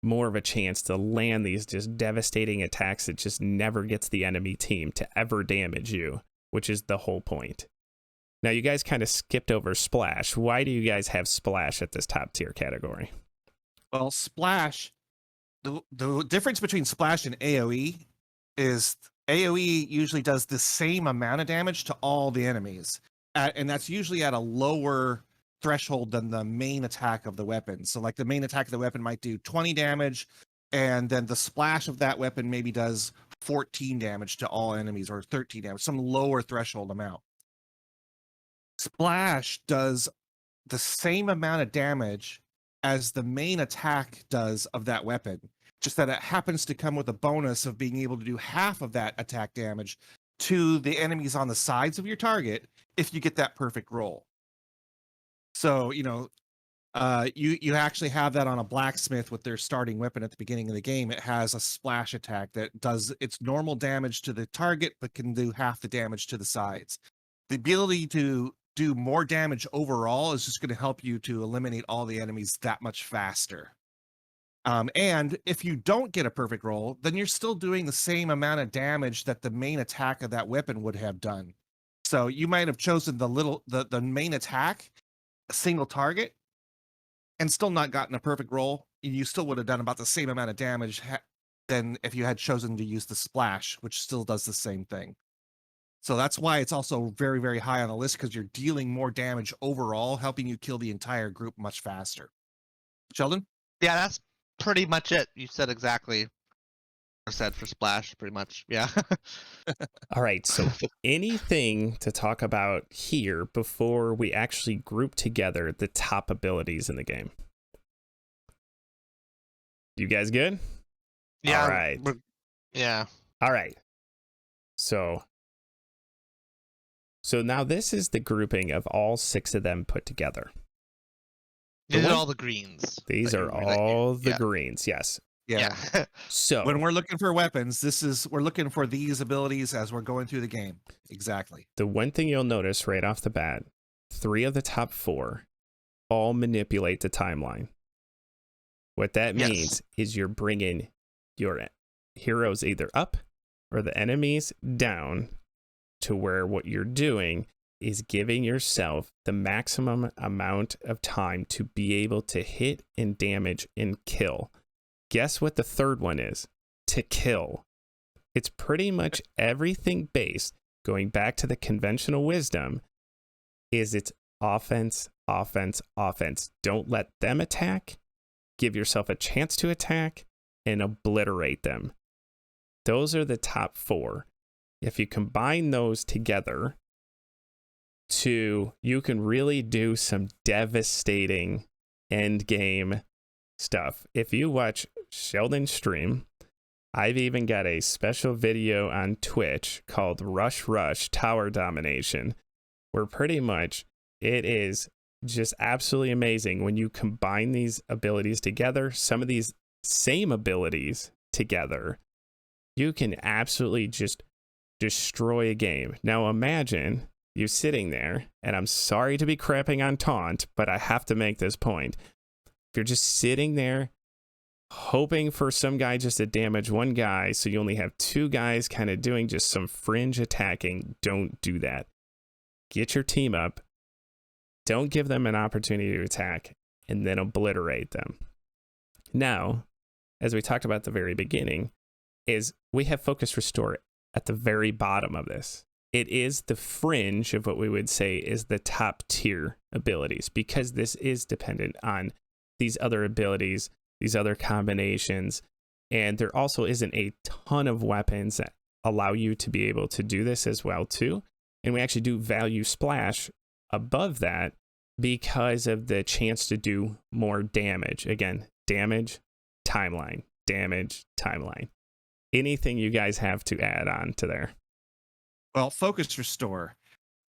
more of a chance to land these just devastating attacks that just never gets the enemy team to ever damage you, which is the whole point. Now, you guys kind of skipped over Splash. Why do you guys have Splash at this top tier category? Well, Splash, the difference between Splash and AoE is AoE usually does the same amount of damage to all the enemies. and that's usually at a lower threshold than the main attack of the weapon. So like the main attack of the weapon might do 20 damage, and then the splash of that weapon maybe does 14 damage to all enemies, or 13 damage, some lower threshold amount. Splash does the same amount of damage as the main attack does of that weapon, just that it happens to come with a bonus of being able to do half of that attack damage to the enemies on the sides of your target if you get that perfect roll. So, you actually have that on a blacksmith with their starting weapon at the beginning of the game. It has a splash attack that does its normal damage to the target, but can do half the damage to the sides. The ability to do more damage overall is just going to help you to eliminate all the enemies that much faster. And if you don't get a perfect roll, then you're still doing the same amount of damage that the main attack of that weapon would have done. So you might have chosen the main attack, a single target, and still not gotten a perfect roll. You still would have done about the same amount of damage than if you had chosen to use the splash, which still does the same thing. So that's why it's also very, very high on the list, because you're dealing more damage overall, helping you kill the entire group much faster. Sheldon? Yeah, that's pretty much it. You said exactly what I said for splash, pretty much. Yeah. All right, so anything to talk about here before we actually group together the top abilities in the game? You guys good? Yeah. All right. Yeah. All right. So now this is the grouping of all 6 of them put together. These are all the greens. These are all the greens, yes. Yeah. So when we're looking for weapons, we're looking for these abilities as we're going through the game. Exactly. The one thing you'll notice right off the bat, 3 of the top 4 all manipulate the timeline. What that means is you're bringing your heroes either up or the enemies down, to where what you're doing is giving yourself the maximum amount of time to be able to hit and damage and kill. Guess what the third one is? To kill. It's pretty much everything based, going back to the conventional wisdom, is it's offense, offense, offense. Don't let them attack. Give yourself a chance to attack and obliterate them. Those are the top 4. If you combine those together, you can really do some devastating end game stuff. If you watch Sheldon stream, I've even got a special video on Twitch called Rush Tower Domination, where pretty much it is just absolutely amazing when you combine these abilities together, some of these same abilities together, you can absolutely just destroy a game. Now imagine you sitting there, and I'm sorry to be crapping on Taunt, but I have to make this point. If you're just sitting there hoping for some guy just to damage one guy, so you only have 2 guys kind of doing just some fringe attacking, don't do that. Get your team up. Don't give them an opportunity to attack, and then obliterate them. Now, as we talked about at the very beginning, is we have Focus Restore at the very bottom of this. It is the fringe of what we would say is the top tier abilities, because this is dependent on these other abilities, these other combinations, and there also isn't a ton of weapons that allow you to be able to do this as well too. And we actually do value splash above that because of the chance to do more damage. Again, damage, timeline, damage, timeline. Anything you guys have to add on to there? Well, Focus Restore.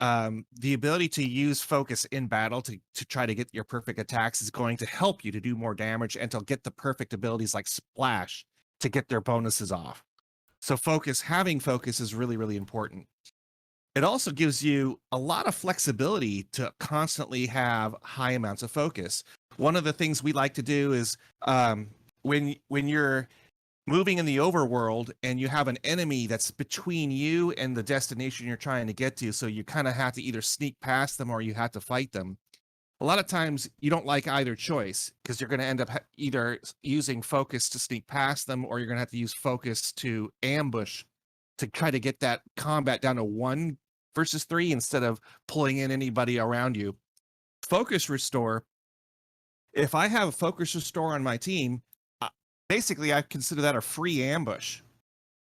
The ability to use focus in battle to try to get your perfect attacks is going to help you to do more damage and to get the perfect abilities like Splash to get their bonuses off. So having focus is really, really important. It also gives you a lot of flexibility to constantly have high amounts of focus. One of the things we like to do is when you're moving in the overworld and you have an enemy that's between you and the destination you're trying to get to, so you kind of have to either sneak past them or you have to fight them. A lot of times you don't like either choice, because you're going to end up either using focus to sneak past them, or you're going to have to use focus to ambush to try to get that combat down to 1 versus 3 instead of pulling in anybody around you. Focus restore. If I have a focus restore on my team, basically I consider that a free ambush.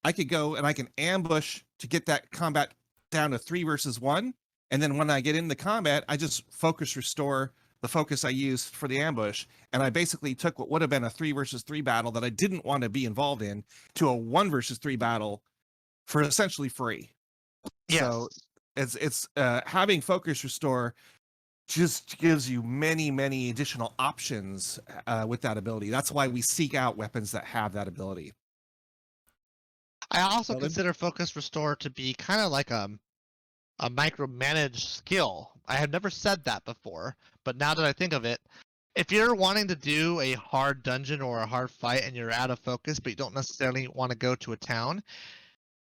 I could go and I can ambush to get that combat down to 3 versus 1. And then when I get into combat, I just focus restore the focus I used for the ambush. And I basically took what would have been a 3 versus 3 battle that I didn't want to be involved in to a 1 versus 3 battle for essentially free. Yes. So it's having focus restore just gives you many additional options with that ability. That's why we seek out weapons that have that ability. I also Sheldon? consider focus restore to be kind of like a micromanage skill. I have never said that before, but now that I think of it, if you're wanting to do a hard dungeon or a hard fight and you're out of focus, but you don't necessarily want to go to a town,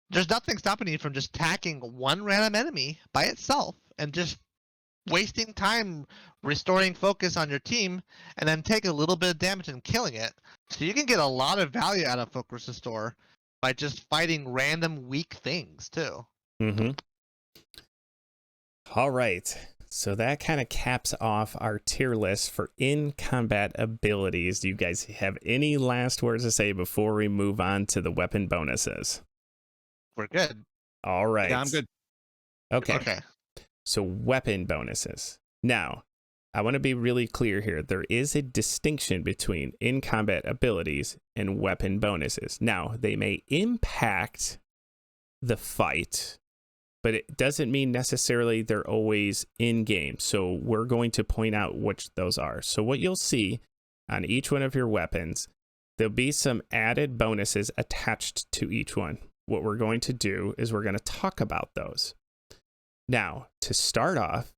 there's nothing stopping you from just attacking one random enemy by itself and just wasting time restoring focus on your team and then take a little bit of damage and killing it. So you can get a lot of value out of focus restore by just fighting random weak things too. Mm-hmm. All right. So that kind of caps off our tier list for in-combat abilities. Do you guys have any last words to say before we move on to the weapon bonuses? We're good. All right. Yeah, I'm good. Okay. So weapon bonuses. Now, I want to be really clear here. There is a distinction between in-combat abilities and weapon bonuses. Now, they may impact the fight, but it doesn't mean necessarily they're always in-game. So we're going to point out which those are. So what you'll see on each one of your weapons, there'll be some added bonuses attached to each one. What we're going to do is we're going to talk about those. Now, to start off,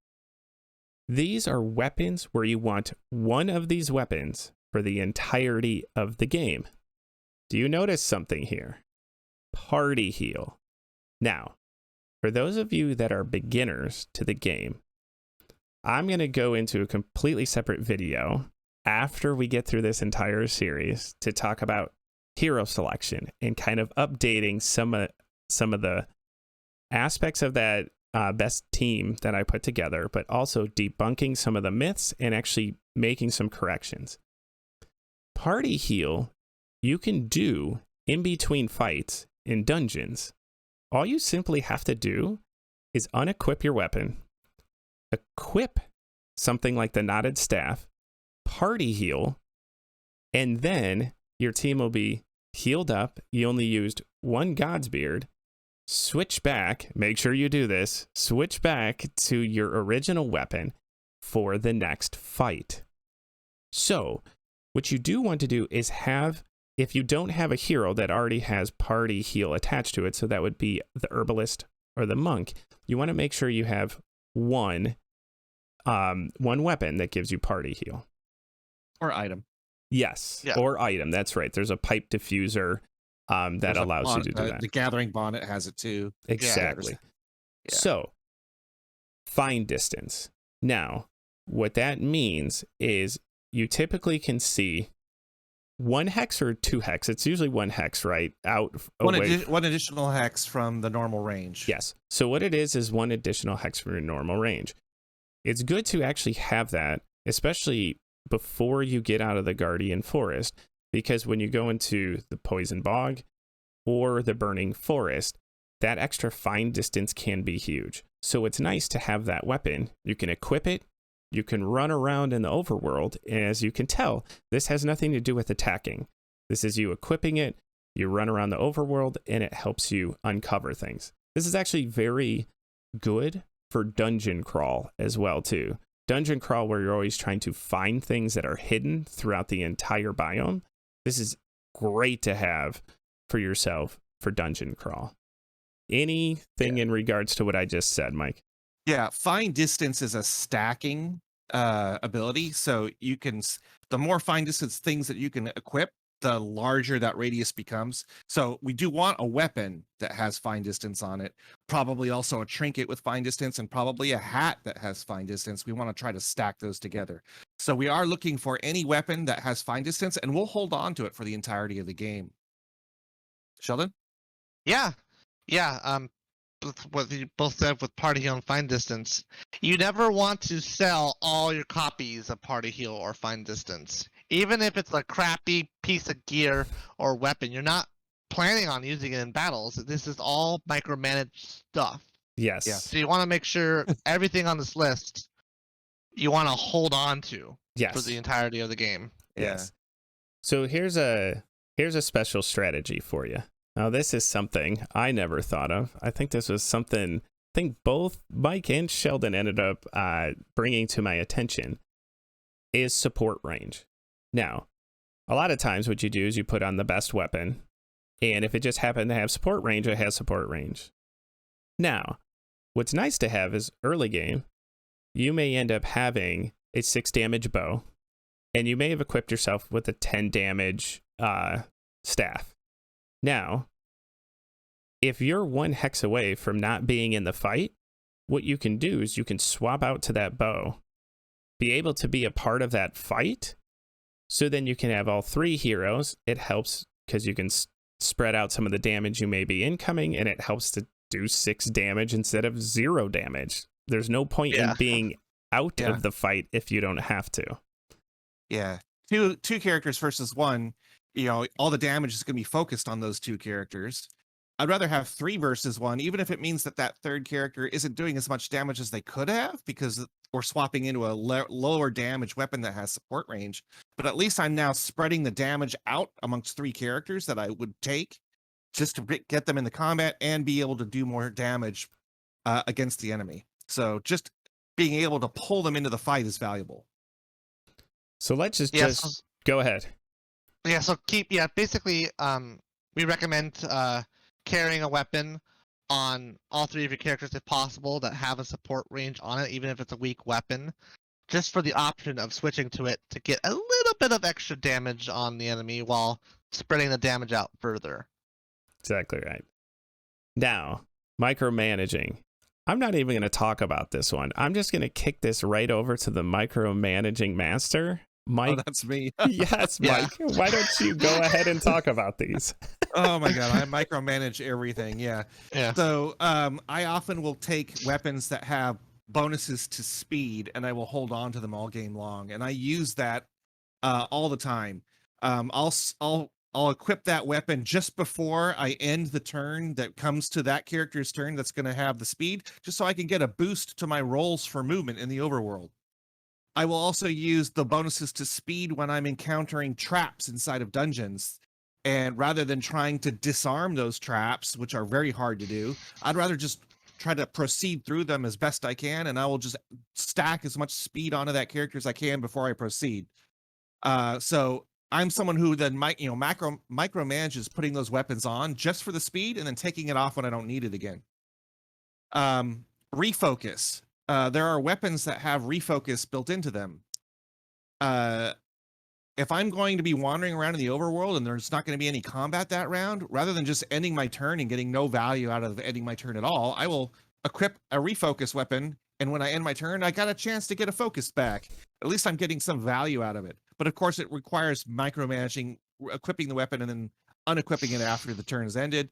these are weapons where you want one of these weapons for the entirety of the game. Do you notice something here? Party heal. Now, for those of you that are beginners to the game, I'm going to go into a completely separate video after we get through this entire series to talk about hero selection and kind of updating some of the aspects of that best team that I put together, but also debunking some of the myths and actually making some corrections. Party heal, you can do in between fights in dungeons. All you simply have to do is unequip your weapon, equip something like the knotted staff, party heal, and then your team will be healed up. You only used one God's Beard. Switch back, make sure you do this, switch back to your original weapon for the next fight. So, what you do want to do is have, if you don't have a hero that already has party heal attached to it, so that would be the herbalist or the monk, you want to make sure you have one weapon that gives you party heal. Or item. Yes, Yeah. or item, that's right. There's a pipe diffuser that There's a allows you to do bonnet, that. The gathering bonnet has it too. Exactly. Yeah. So, find distance. Now, what that means is you typically can see 1 hex or 2 hex. It's usually 1 hex, right? One additional hex from the normal range. Yes. So what it is 1 additional hex from your normal range. It's good to actually have that, especially before you get out of the Guardian Forest, because when you go into the Poison Bog or the Burning Forest, that extra find distance can be huge. So it's nice to have that weapon. You can equip it. You can run around in the overworld. And as you can tell, this has nothing to do with attacking. This is you equipping it. You run around the overworld and it helps you uncover things. This is actually very good for dungeon crawl as well, too. Dungeon crawl where you're always trying to find things that are hidden throughout the entire biome. This is great to have for yourself for dungeon crawl. Anything in regards to what I just said, Mike? Yeah, find distance is a stacking ability. So you can, the more find distance things that you can equip, the larger that radius becomes. So we do want a weapon that has find distance on it, probably also a trinket with find distance, and probably a hat that has find distance. We want to try to stack those together. So we are looking for any weapon that has find distance, and we'll hold on to it for the entirety of the game. Sheldon? Yeah. with what you both said with Party Heal and Find Distance, you never want to sell all your copies of Party Heal or Find Distance. Even if it's a crappy piece of gear or weapon, you're not planning on using it in battles. This is all micromanaged stuff. Yes. Yeah. So you want to make sure everything on this list you want to hold on to for the entirety of the game. Yes. So here's a special strategy for you. Now, this is something I never thought of. I think this was something I think both Mike and Sheldon ended up bringing to my attention, is support range. Now, a lot of times what you do is you put on the best weapon, and if it just happened to have support range, it has support range. Now, what's nice to have is early game, you may end up having a 6 damage bow, and you may have equipped yourself with a 10 damage staff. Now, if you're 1 hex away from not being in the fight, what you can do is you can swap out to that bow, be able to be a part of that fight, so then you can have all 3 heroes. It helps because you can spread out some of the damage you may be incoming, and it helps to do 6 damage instead of 0 damage. There's no point in being out of the fight if you don't have to. Yeah. Two characters versus 1, all the damage is going to be focused on those 2 characters. I'd rather have 3 versus 1, even if it means that 3rd character isn't doing as much damage as they could have, because we're swapping into a lower damage weapon that has support range. But at least I'm now spreading the damage out amongst 3 characters that I would take just to get them in the combat and be able to do more damage against the enemy. So just being able to pull them into the fight is valuable. So let's just go ahead. Yeah, so basically, we recommend carrying a weapon on all 3 of your characters if possible that have a support range on it, even if it's a weak weapon, just for the option of switching to it to get a little bit of extra damage on the enemy while spreading the damage out further. Exactly right. Now, micromanaging. I'm not even going to talk about this one. I'm just going to kick this right over to the micromanaging master. Mike. Oh, that's me. Yes, Mike. Why don't you go ahead and talk about these? Oh my God, I micromanage everything. Yeah. So I often will take weapons that have bonuses to speed, and I will hold on to them all game long, and I use that all the time. I'll equip that weapon just before I end the turn that comes to that character's turn that's going to have the speed, just so I can get a boost to my rolls for movement in the overworld. I will also use the bonuses to speed when I'm encountering traps inside of dungeons. And rather than trying to disarm those traps, which are very hard to do, I'd rather just try to proceed through them as best I can, and I will just stack as much speed onto that character as I can before I proceed. So I'm someone who then micromanages putting those weapons on just for the speed and then taking it off when I don't need it again. Refocus. There are weapons that have refocus built into them. If I'm going to be wandering around in the overworld and there's not going to be any combat that round, rather than just ending my turn and getting no value out of ending my turn at all, I will equip a refocus weapon, and when I end my turn, I got a chance to get a focus back. At least I'm getting some value out of it. But of course, it requires micromanaging, equipping the weapon and then unequipping it after the turn is ended.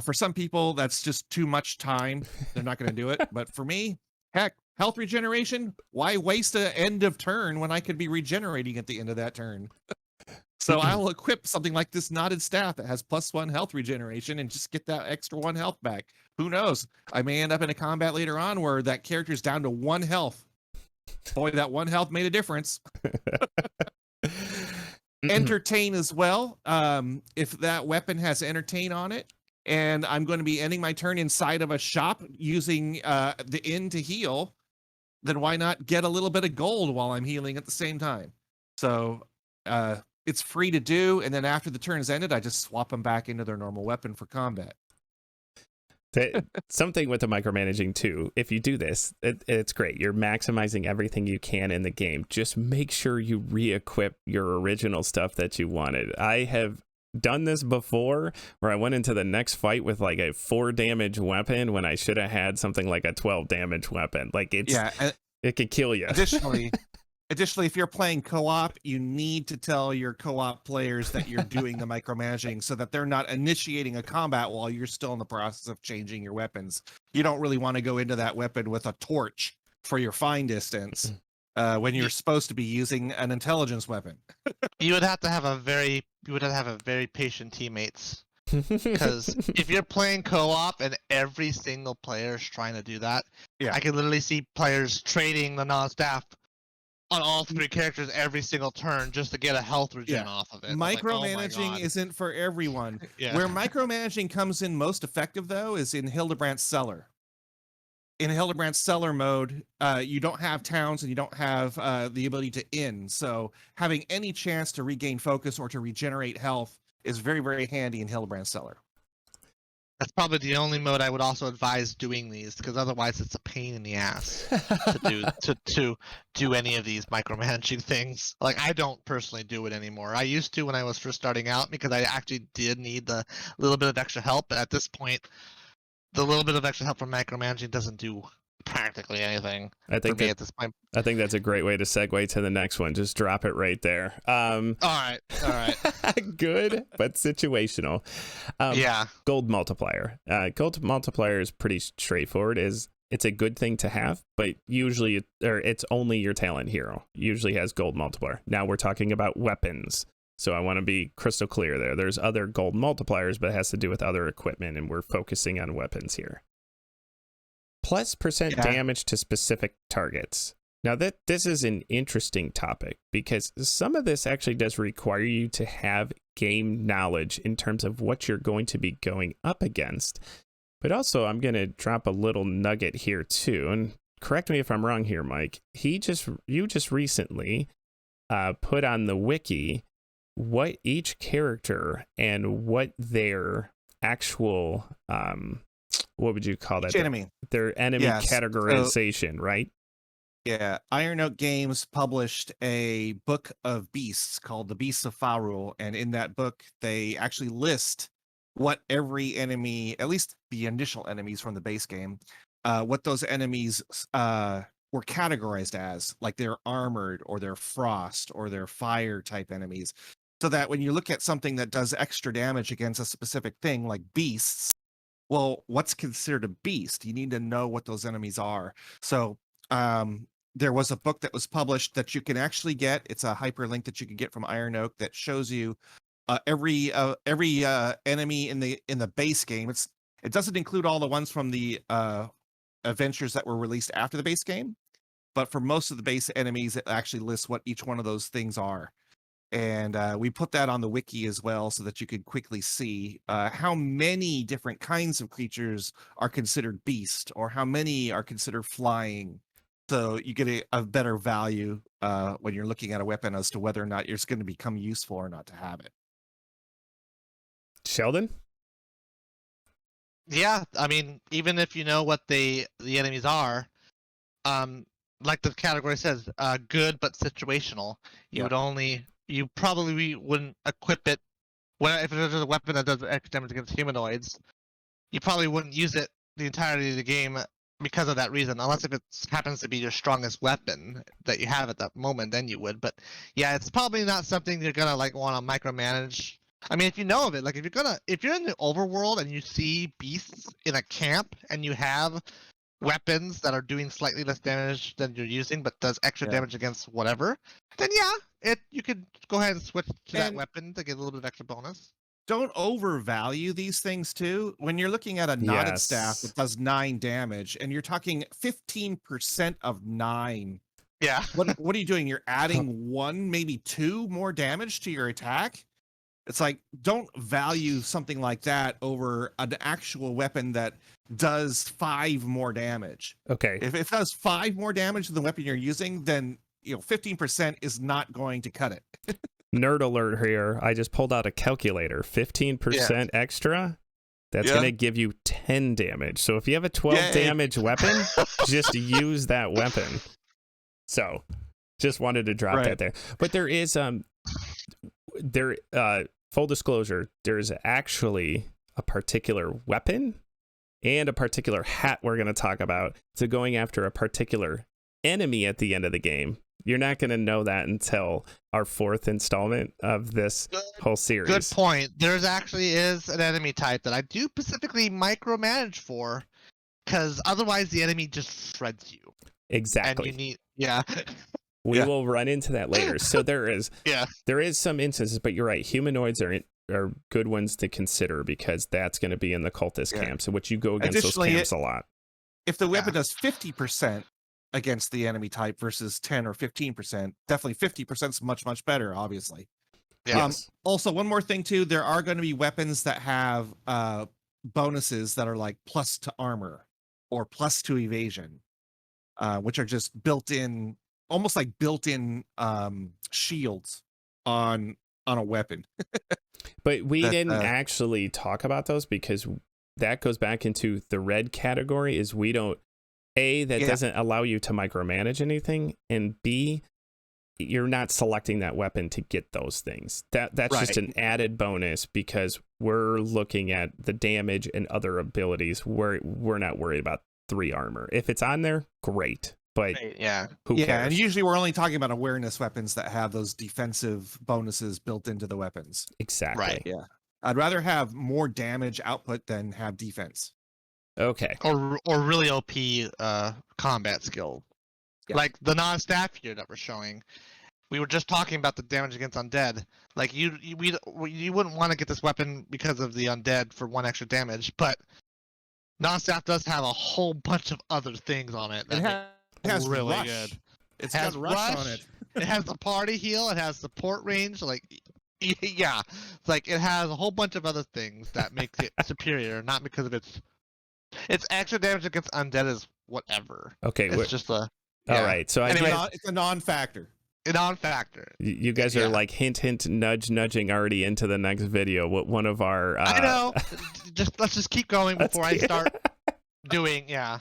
For some people, that's just too much time. They're not going to do it. But for me, heck, health regeneration, why waste an end of turn when I could be regenerating at the end of that turn? So I will equip something like this knotted staff that has +1 health regeneration and just get that extra 1 health back. Who knows? I may end up in a combat later on where that character's down to 1 health. Boy, that 1 health made a difference. Entertain as well. If that weapon has entertain on it, and I'm going to be ending my turn inside of a shop using the inn to heal, then why not get a little bit of gold while I'm healing at the same time? So it's free to do, and then after the turn is ended, I just swap them back into their normal weapon for combat. Something with the micromanaging too, if you do this, it's great. You're maximizing everything you can in the game. Just make sure you re-equip your original stuff that you wanted. I have done this before where I went into the next fight with like a 4 damage weapon when I should have had something like a 12 damage weapon. Like it could kill you. Additionally, if you're playing co-op, you need to tell your co-op players that you're doing the micromanaging so that they're not initiating a combat while you're still in the process of changing your weapons. You don't really want to go into that weapon with a torch for your fine distance when you're supposed to be using an intelligence weapon. You would have to have very patient teammates. Because if you're playing co-op and every single player is trying to do that, Yeah. I can literally see players trading the non-staff on all three characters every single turn just to get a health regen off of it. Micromanaging isn't for everyone. Yeah. Where micromanaging comes in most effective, though, is in Hildebrandt's Cellar. In Hildebrandt's Cellar mode, you don't have towns and you don't have the ability to in. So having any chance to regain focus or to regenerate health is very, very handy in Hildebrandt Cellar. That's probably the only mode I would also advise doing these, because otherwise it's a pain in the ass to do any of these micromanaging things. Like, I don't personally do it anymore. I used to when I was first starting out because I actually did need the little bit of extra help. But at this point, the little bit of extra help from micromanaging doesn't do practically anything for me at this point. I think that's a great way to segue to the next one. Just drop it right there. All right. Good, but situational. Yeah. Gold multiplier. Gold multiplier is pretty straightforward. It's a good thing to have, but usually it's only your talent hero usually has gold multiplier. Now we're talking about weapons. So I want to be crystal clear there. There's other gold multipliers, but it has to do with other equipment, and we're focusing on weapons here. Plus % damage to specific targets. Now this is an interesting topic because some of this actually does require you to have game knowledge in terms of what you're going to be going up against. But also I'm going to drop a little nugget here too, and correct me if I'm wrong here, Mike. You just recently put on the wiki what each character and what their actual what would you call that? Enemy. Their enemy categorization, right? Yeah. Iron Oak Games published a book of beasts called The Beasts of Farul. And in that book, they actually list what every enemy, at least the initial enemies from the base game, what those enemies were categorized as, like they're armored or they're frost or they're fire type enemies. So that when you look at something that does extra damage against a specific thing like beasts, well, what's considered a beast? You need to know what those enemies are. So there was a book that was published that you can actually get. It's a hyperlink that you can get from Iron Oak that shows you every enemy in the base game. It doesn't include all the ones from the adventures that were released after the base game, but for most of the base enemies, it actually lists what each one of those things are. And we put that on the wiki as well so that you could quickly see how many different kinds of creatures are considered beast or how many are considered flying. So you get a better value when you're looking at a weapon as to whether or not it's going to become useful or not to have it. Sheldon? Yeah, I mean, even if you know what the enemies are, like the category says, good but situational. You probably wouldn't equip it if there's a weapon that does extra damage against humanoids. You probably wouldn't use it the entirety of the game because of that reason, unless if it happens to be your strongest weapon that you have at that moment, then you would. But yeah, it's probably not something you're gonna like want to micromanage. I mean, if you know of it, like if you're in the overworld and you see beasts in a camp and you have weapons that are doing slightly less damage than you're using but does extra damage against whatever, then you could go ahead and switch to that weapon to get a little bit of extra bonus. Don't overvalue these things too. When you're looking at a knotted staff that does 9 damage and you're talking 15% of 9. Yeah. What are you doing? You're adding 1, maybe 2 more damage to your attack? It's like, don't value something like that over an actual weapon that does 5 more damage. Okay. If it does 5 more damage than the weapon you're using, then 15% is not going to cut it. Nerd alert here. I just pulled out a calculator. 15% extra. That's going to give you 10 damage. So if you have a 12 damage weapon, just use that weapon. So just wanted to drop that there. But there is full disclosure, there's actually a particular weapon and a particular hat we're going to talk about to going after a particular enemy at the end of the game You're not going to know that until our 4th installment of this whole series. Good point. There's actually is an enemy type that I do specifically micromanage for, because otherwise the enemy just shreds you. Exactly. And you need, yeah. We will run into that later. So there is some instances, but you're right. Humanoids are good ones to consider because that's going to be in the cultist camps, in which you go against those camps a lot. If the weapon does 50% against the enemy type versus 10 or 15%, definitely 50% is much, much better, obviously. Yes. Also, one more thing, too. There are going to be weapons that have bonuses that are like plus to armor or plus to evasion, which are just built-in, almost like built-in shields on a weapon. But we didn't actually talk about those because that goes back into the red category. Is we don't doesn't allow you to micromanage anything, and B, you're not selecting that weapon to get those things. That's just an added bonus because we're looking at the damage and other abilities. We're not worried about 3 armor. If it's on there, great. But who cares? And usually we're only talking about awareness weapons that have those defensive bonuses built into the weapons. Exactly. Right. Yeah. I'd rather have more damage output than have defense. Okay. Or really OP combat skill. Yeah. Like the non-staff here that we're showing. We were just talking about the damage against undead. Like you wouldn't want to get this weapon because of the undead for 1 extra damage, but non-staff does have a whole bunch of other things on it. It has really rush. good. It's has got rush on it. It has the party heal. It has support range. Like, yeah, it's like it has a whole bunch of other things that makes it superior, not because of its extra damage against undead is whatever. Okay, it's just a. All right, so anyway, it's a non-factor. A non-factor. You guys are like hint, nudging already into the next video. What one of our I know. Let's just keep going before I start doing. Yeah.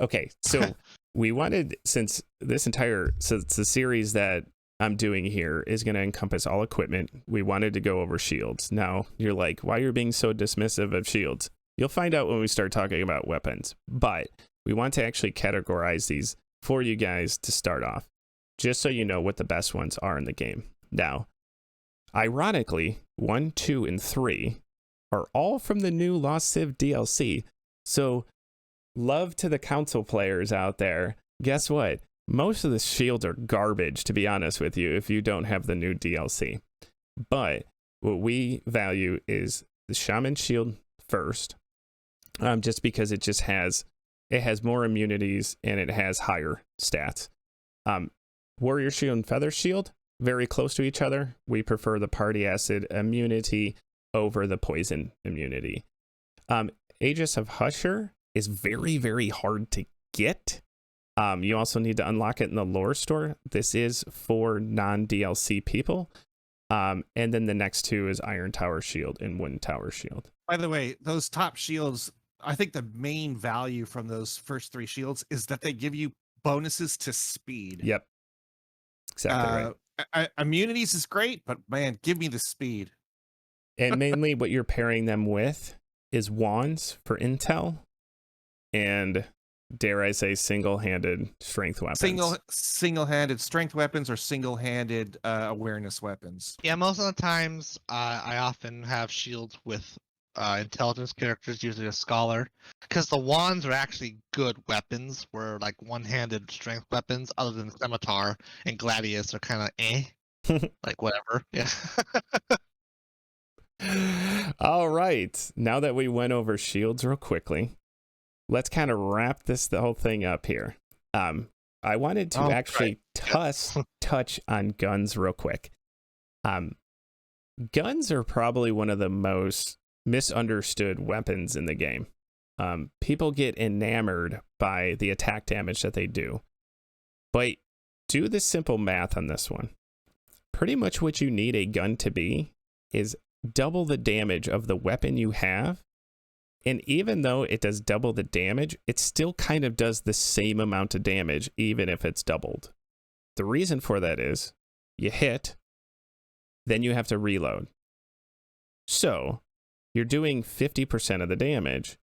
Okay, so we wanted since the series that I'm doing here is going to encompass all equipment. We wanted to go over shields. Now you're like, why are you being so dismissive of shields? You'll find out when we start talking about weapons. But we want to actually categorize these for you guys to start off, just so you know what the best ones are in the game. Now, ironically, 1, 2, and 3 are all from the new Lost Civ DLC. So, love to the console players out there. Guess what? Most of the shields are garbage, to be honest with you, if you don't have the new DLC. But what we value is the Shaman Shield first, just because it has more immunities and it has higher stats. Warrior Shield and Feather Shield, very close to each other. We prefer the Party Acid immunity over the poison immunity. Aegis of Husher is very, very hard to get. You also need to unlock it in the lore store. This is for non-DLC people. And then the next 2 is Iron Tower Shield and Wind Tower Shield. By the way, those top shields, I think the main value from those first 3 shields is that they give you bonuses to speed. Yep. Exactly right. Immunities is great, but man, give me the speed. And mainly what you're pairing them with is wands for intel and, dare I say, single-handed strength weapons. Single-handed strength weapons or single-handed awareness weapons. Yeah, most of the times I often have shields with intelligence characters, usually a scholar, because the wands are actually good weapons, where like one-handed strength weapons, other than scimitar and gladius, are kind of like whatever. Yeah. All right. Now that we went over shields real quickly, let's kind of wrap the whole thing up here. I wanted to actually touch on guns real quick. Guns are probably one of the most misunderstood weapons in the game. People get enamored by the attack damage that they do. But do the simple math on this one. Pretty much what you need a gun to be is double the damage of the weapon you have. And even though it does double the damage, it still kind of does the same amount of damage, even if it's doubled. The reason for that is you hit, then you have to reload. So you're doing 50% of the damage.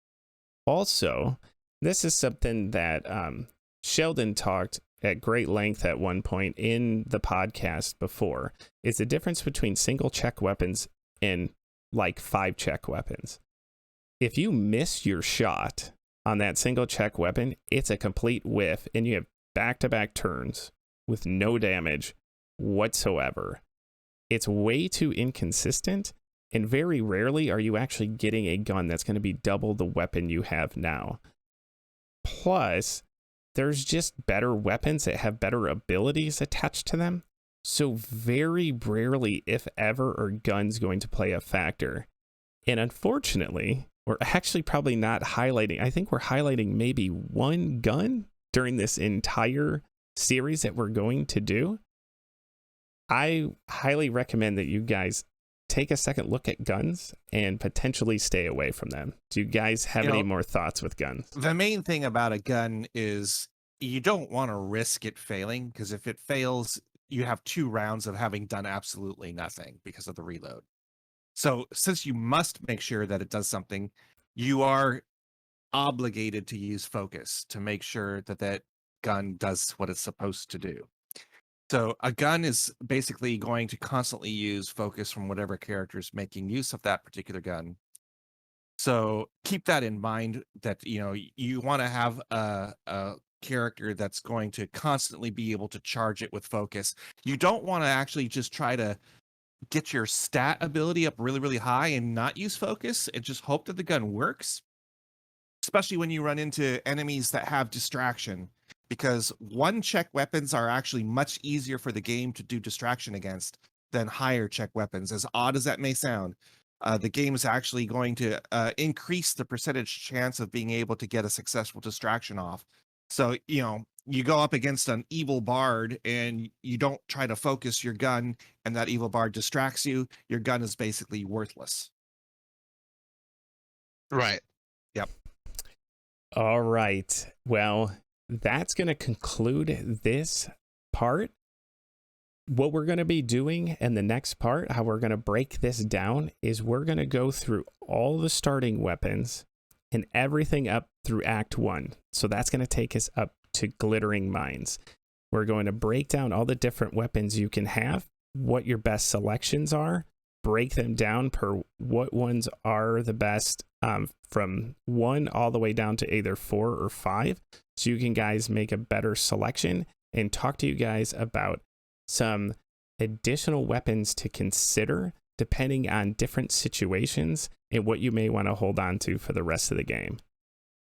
Also, this is something that Sheldon talked at great length at one point in the podcast before is the difference between single check weapons and like 5 check weapons. If you miss your shot on that single check weapon, it's a complete whiff and you have back-to-back turns with no damage whatsoever. It's way too inconsistent, and very rarely are you actually getting a gun that's going to be double the weapon you have now. Plus, there's just better weapons that have better abilities attached to them. So very rarely, if ever, are guns going to play a factor. And unfortunately, we're actually probably not highlighting, I think we're highlighting maybe one gun during this entire series that we're going to do. I highly recommend that you guys take a second look at guns and potentially stay away from them. Do you guys have any more thoughts with guns? The main thing about a gun is you don't want to risk it failing, because if it fails, you have 2 rounds of having done absolutely nothing because of the reload. So since you must make sure that it does something, you are obligated to use focus to make sure that that gun does what it's supposed to do. So a gun is basically going to constantly use focus from whatever character is making use of that particular gun. So keep that in mind, that you want to have a character that's going to constantly be able to charge it with focus. You don't want to actually just try to get your stat ability up really, really high and not use focus and just hope that the gun works, especially when you run into enemies that have distraction, because 1 check weapons are actually much easier for the game to do distraction against than higher check weapons. As odd as that may sound, the game is actually going to increase the percentage chance of being able to get a successful distraction off. So, you go up against an evil bard and you don't try to focus your gun, and that evil bard distracts you, your gun is basically worthless. Right. Yep. All right. Well, that's going to conclude this part. What we're going to be doing in the next part, how we're going to break this down, is we're going to go through all the starting weapons and everything up through Act 1. So that's going to take us up to Glittering Mines. We're going to break down all the different weapons you can have, what your best selections are, break them down per what ones are the best, from 1 all the way down to either 4 or 5, so you can guys make a better selection, and talk to you guys about some additional weapons to consider depending on different situations and what you may want to hold on to for the rest of the game.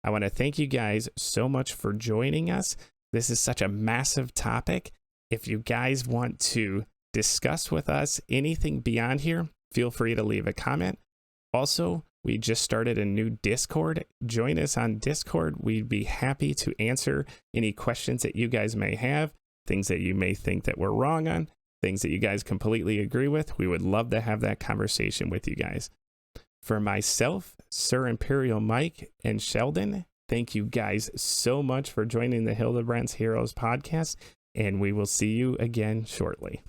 I want to thank you guys so much for joining us. This is such a massive topic. If you guys want to discuss with us anything beyond here, feel free to leave a comment. Also, we just started a new Discord. Join us on Discord. We'd be happy to answer any questions that you guys may have, things that you may think that we're wrong on, things that you guys completely agree with. We would love to have that conversation with you guys. For myself, Sir Imperial Mike, and Sheldon, thank you guys so much for joining the Hildebrandt's Heroes podcast, and we will see you again shortly.